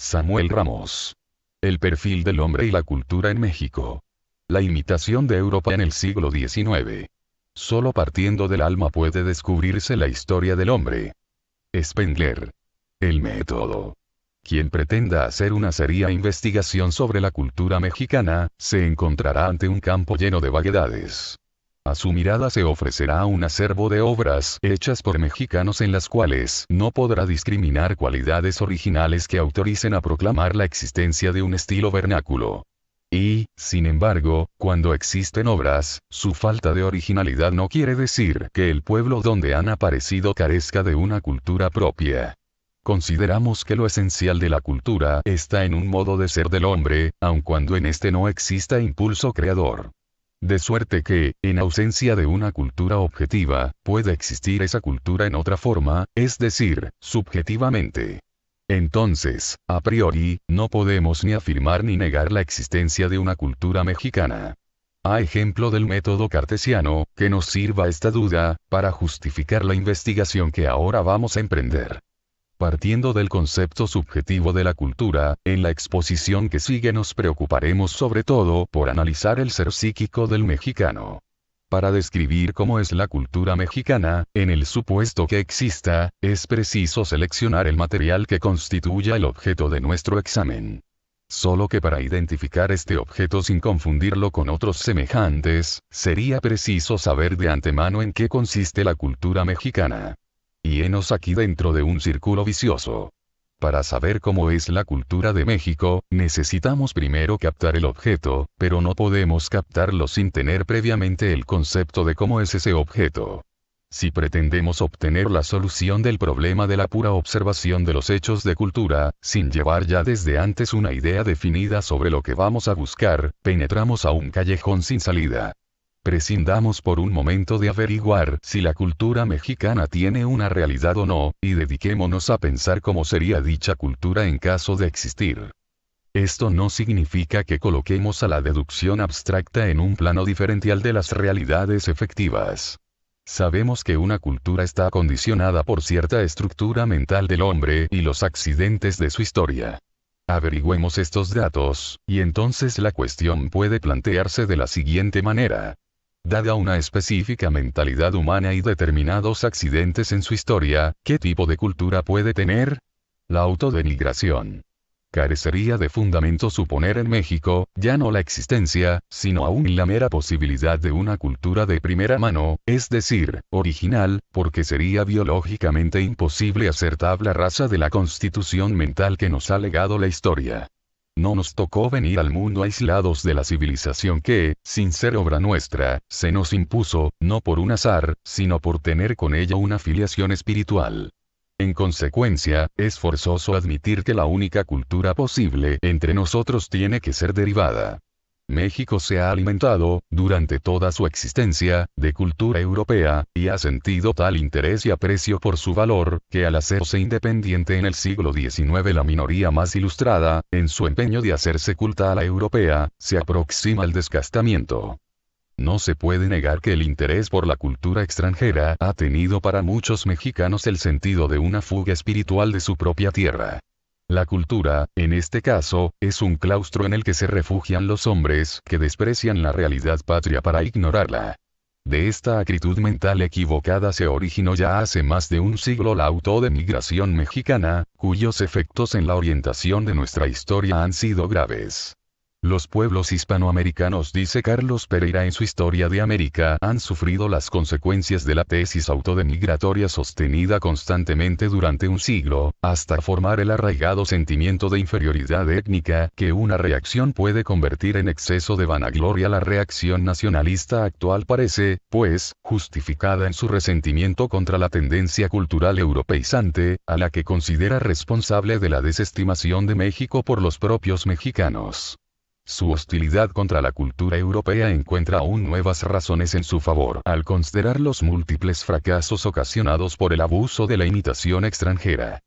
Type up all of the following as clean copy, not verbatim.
Samuel Ramos. El perfil del hombre y la cultura en México. La imitación de Europa en el siglo XIX. Solo partiendo del alma puede descubrirse la historia del hombre. Spengler. El método. Quien pretenda hacer una seria investigación sobre la cultura mexicana, se encontrará ante un campo lleno de vaguedades. A su mirada se ofrecerá un acervo de obras hechas por mexicanos en las cuales no podrá discriminar cualidades originales que autoricen a proclamar la existencia de un estilo vernáculo. Y, sin embargo, cuando existen obras, su falta de originalidad no quiere decir que el pueblo donde han aparecido carezca de una cultura propia. Consideramos que lo esencial de la cultura está en un modo de ser del hombre, aun cuando en este no exista impulso creador. De suerte que, en ausencia de una cultura objetiva, puede existir esa cultura en otra forma, es decir, subjetivamente. Entonces, a priori, no podemos ni afirmar ni negar la existencia de una cultura mexicana. A ejemplo del método cartesiano, que nos sirva esta duda, para justificar la investigación que ahora vamos a emprender. Partiendo del concepto subjetivo de la cultura, en la exposición que sigue nos preocuparemos sobre todo por analizar el ser psíquico del mexicano. Para describir cómo es la cultura mexicana, en el supuesto que exista, es preciso seleccionar el material que constituya el objeto de nuestro examen. Solo que para identificar este objeto sin confundirlo con otros semejantes, sería preciso saber de antemano en qué consiste la cultura mexicana. Y henos aquí dentro de un círculo vicioso. Para saber cómo es la cultura de México, necesitamos primero captar el objeto, pero no podemos captarlo sin tener previamente el concepto de cómo es ese objeto. Si pretendemos obtener la solución del problema de la pura observación de los hechos de cultura, sin llevar ya desde antes una idea definida sobre lo que vamos a buscar, penetramos a un callejón sin salida. Prescindamos por un momento de averiguar si la cultura mexicana tiene una realidad o no, y dediquémonos a pensar cómo sería dicha cultura en caso de existir. Esto no significa que coloquemos a la deducción abstracta en un plano diferencial de las realidades efectivas. Sabemos que una cultura está condicionada por cierta estructura mental del hombre y los accidentes de su historia. Averigüemos estos datos, y entonces la cuestión puede plantearse de la siguiente manera. Dada una específica mentalidad humana y determinados accidentes en su historia, ¿qué tipo de cultura puede tener? La autodenigración. Carecería de fundamento suponer en México, ya no la existencia, sino aún la mera posibilidad de una cultura de primera mano, es decir, original, porque sería biológicamente imposible hacer tabla rasa de la constitución mental que nos ha legado la historia. No nos tocó venir al mundo aislados de la civilización que, sin ser obra nuestra, se nos impuso, no por un azar, sino por tener con ella una filiación espiritual. En consecuencia, es forzoso admitir que la única cultura posible entre nosotros tiene que ser derivada. México se ha alimentado, durante toda su existencia, de cultura europea, y ha sentido tal interés y aprecio por su valor, que al hacerse independiente en el siglo XIX la minoría más ilustrada, en su empeño de hacerse culta a la europea, se aproxima al desgastamiento. No se puede negar que el interés por la cultura extranjera ha tenido para muchos mexicanos el sentido de una fuga espiritual de su propia tierra. La cultura, en este caso, es un claustro en el que se refugian los hombres que desprecian la realidad patria para ignorarla. De esta acritud mental equivocada se originó ya hace más de un siglo la autodenigración mexicana, cuyos efectos en la orientación de nuestra historia han sido graves. Los pueblos hispanoamericanos, dice Carlos Pereira en su Historia de América, han sufrido las consecuencias de la tesis autodenigratoria sostenida constantemente durante un siglo, hasta formar el arraigado sentimiento de inferioridad étnica que una reacción puede convertir en exceso de vanagloria. La reacción nacionalista actual parece, pues, justificada en su resentimiento contra la tendencia cultural europeizante, a la que considera responsable de la desestimación de México por los propios mexicanos. Su hostilidad contra la cultura europea encuentra aún nuevas razones en su favor al considerar los múltiples fracasos ocasionados por el abuso de la imitación extranjera.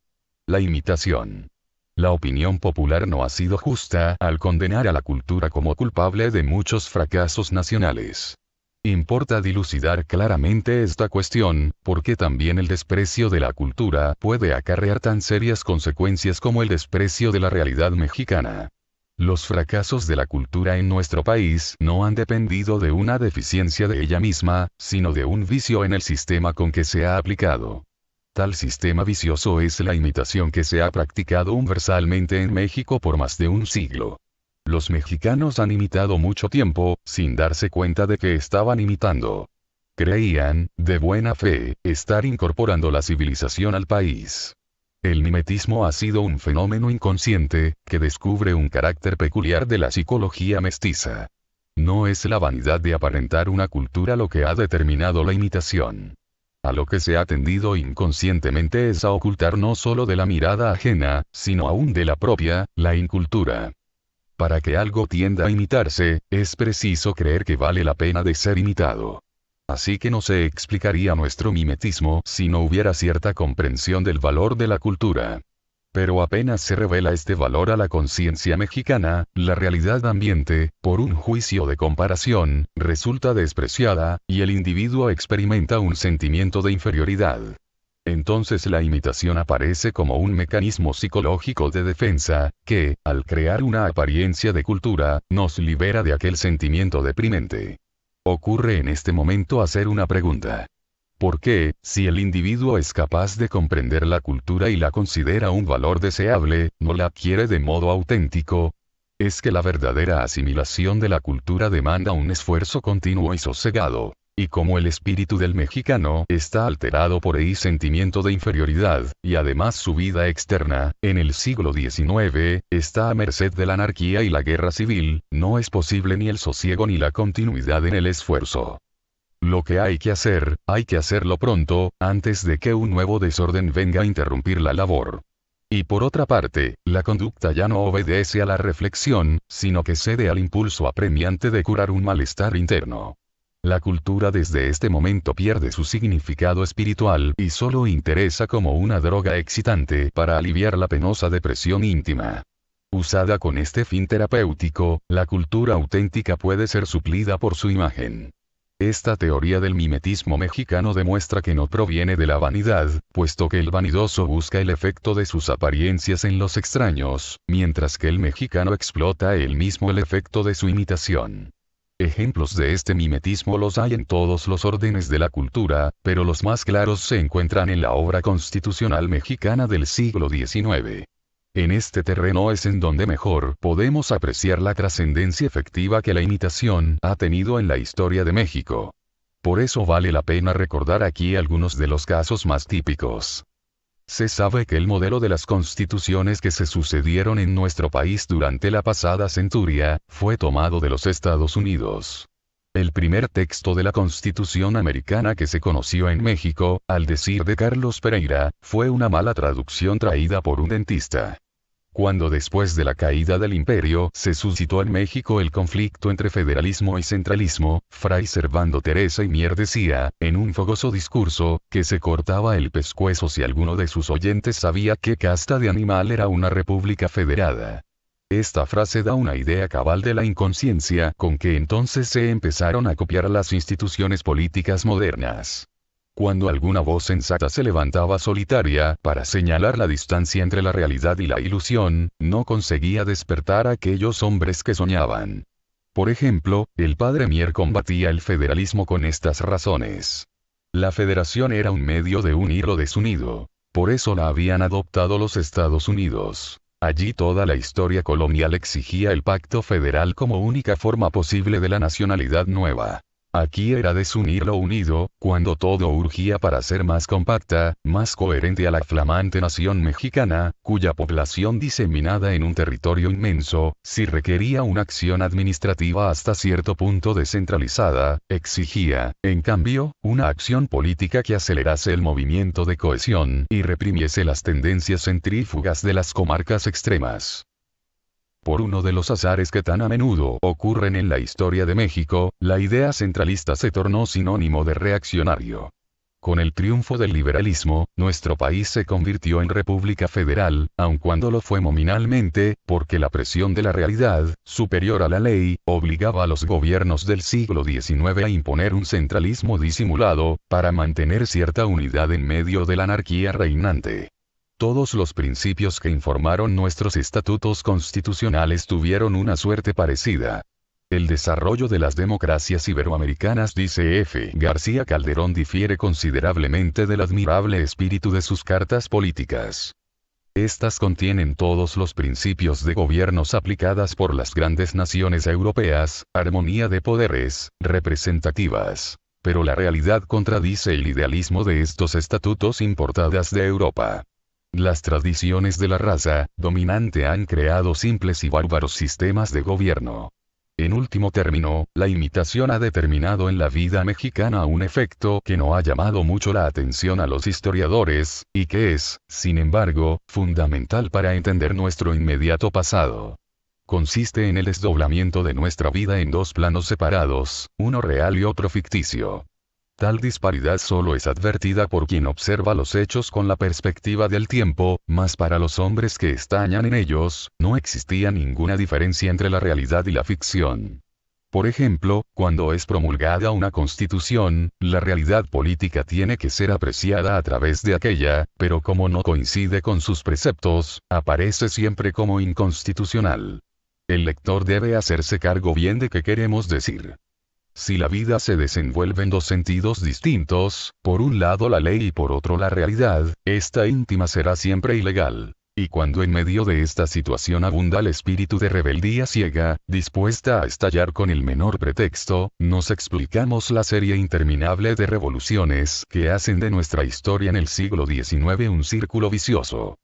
La imitación. La opinión popular no ha sido justa al condenar a la cultura como culpable de muchos fracasos nacionales. Importa dilucidar claramente esta cuestión, porque también el desprecio de la cultura puede acarrear tan serias consecuencias como el desprecio de la realidad mexicana. Los fracasos de la cultura en nuestro país no han dependido de una deficiencia de ella misma, sino de un vicio en el sistema con que se ha aplicado. Tal sistema vicioso es la imitación que se ha practicado universalmente en México por más de un siglo. Los mexicanos han imitado mucho tiempo, sin darse cuenta de que estaban imitando. Creían, de buena fe, estar incorporando la civilización al país. El mimetismo ha sido un fenómeno inconsciente, que descubre un carácter peculiar de la psicología mestiza. No es la vanidad de aparentar una cultura lo que ha determinado la imitación. A lo que se ha tendido inconscientemente es a ocultar no solo de la mirada ajena, sino aún de la propia, la incultura. Para que algo tienda a imitarse, es preciso creer que vale la pena de ser imitado. Así que no se explicaría nuestro mimetismo si no hubiera cierta comprensión del valor de la cultura. Pero apenas se revela este valor a la conciencia mexicana, la realidad ambiente, por un juicio de comparación, resulta despreciada, y el individuo experimenta un sentimiento de inferioridad. Entonces la imitación aparece como un mecanismo psicológico de defensa, que, al crear una apariencia de cultura, nos libera de aquel sentimiento deprimente. Ocurre en este momento hacer una pregunta. ¿Por qué, si el individuo es capaz de comprender la cultura y la considera un valor deseable, no la adquiere de modo auténtico? Es que la verdadera asimilación de la cultura demanda un esfuerzo continuo y sosegado. Y como el espíritu del mexicano está alterado por el sentimiento de inferioridad, y además su vida externa, en el siglo XIX, está a merced de la anarquía y la guerra civil, no es posible ni el sosiego ni la continuidad en el esfuerzo. Lo que hay que hacerlo pronto, antes de que un nuevo desorden venga a interrumpir la labor. Y por otra parte, la conducta ya no obedece a la reflexión, sino que cede al impulso apremiante de curar un malestar interno. La cultura desde este momento pierde su significado espiritual y solo interesa como una droga excitante para aliviar la penosa depresión íntima. Usada con este fin terapéutico, la cultura auténtica puede ser suplida por su imagen. Esta teoría del mimetismo mexicano demuestra que no proviene de la vanidad, puesto que el vanidoso busca el efecto de sus apariencias en los extraños, mientras que el mexicano explota él mismo el efecto de su imitación. Ejemplos de este mimetismo los hay en todos los órdenes de la cultura, pero los más claros se encuentran en la obra constitucional mexicana del siglo XIX. En este terreno es en donde mejor podemos apreciar la trascendencia efectiva que la imitación ha tenido en la historia de México. Por eso vale la pena recordar aquí algunos de los casos más típicos. Se sabe que el modelo de las constituciones que se sucedieron en nuestro país durante la pasada centuria, fue tomado de los Estados Unidos. El primer texto de la Constitución americana que se conoció en México, al decir de Carlos Pereira, fue una mala traducción traída por un dentista. Cuando después de la caída del imperio se suscitó en México el conflicto entre federalismo y centralismo, Fray Servando Teresa y Mier decía, en un fogoso discurso, que se cortaba el pescuezo si alguno de sus oyentes sabía qué casta de animal era una república federada. Esta frase da una idea cabal de la inconsciencia con que entonces se empezaron a copiar las instituciones políticas modernas. Cuando alguna voz sensata se levantaba solitaria para señalar la distancia entre la realidad y la ilusión, no conseguía despertar a aquellos hombres que soñaban. Por ejemplo, el padre Mier combatía el federalismo con estas razones. La federación era un medio de unir lo desunido. Por eso la habían adoptado los Estados Unidos. Allí toda la historia colonial exigía el pacto federal como única forma posible de la nacionalidad nueva. Aquí era desunir lo unido, cuando todo urgía para ser más compacta, más coherente a la flamante nación mexicana, cuya población diseminada en un territorio inmenso, si requería una acción administrativa hasta cierto punto descentralizada, exigía, en cambio, una acción política que acelerase el movimiento de cohesión y reprimiese las tendencias centrífugas de las comarcas extremas. Por uno de los azares que tan a menudo ocurren en la historia de México, la idea centralista se tornó sinónimo de reaccionario. Con el triunfo del liberalismo, nuestro país se convirtió en república federal, aun cuando lo fue nominalmente, porque la presión de la realidad, superior a la ley, obligaba a los gobiernos del siglo XIX a imponer un centralismo disimulado, para mantener cierta unidad en medio de la anarquía reinante. Todos los principios que informaron nuestros estatutos constitucionales tuvieron una suerte parecida. El desarrollo de las democracias iberoamericanas, dice F. García Calderón, difiere considerablemente del admirable espíritu de sus cartas políticas. Estas contienen todos los principios de gobiernos aplicadas por las grandes naciones europeas, armonía de poderes, representativas. Pero la realidad contradice el idealismo de estos estatutos importadas de Europa. Las tradiciones de la raza dominante han creado simples y bárbaros sistemas de gobierno. En último término, la imitación ha determinado en la vida mexicana un efecto que no ha llamado mucho la atención a los historiadores, y que es, sin embargo, fundamental para entender nuestro inmediato pasado. Consiste en el desdoblamiento de nuestra vida en dos planos separados, uno real y otro ficticio. Tal disparidad solo es advertida por quien observa los hechos con la perspectiva del tiempo, mas para los hombres que estañan en ellos, no existía ninguna diferencia entre la realidad y la ficción. Por ejemplo, cuando es promulgada una constitución, la realidad política tiene que ser apreciada a través de aquella, pero como no coincide con sus preceptos, aparece siempre como inconstitucional. El lector debe hacerse cargo bien de qué queremos decir. Si la vida se desenvuelve en dos sentidos distintos, por un lado la ley y por otro la realidad, esta íntima será siempre ilegal. Y cuando en medio de esta situación abunda el espíritu de rebeldía ciega, dispuesta a estallar con el menor pretexto, nos explicamos la serie interminable de revoluciones que hacen de nuestra historia en el siglo XIX un círculo vicioso.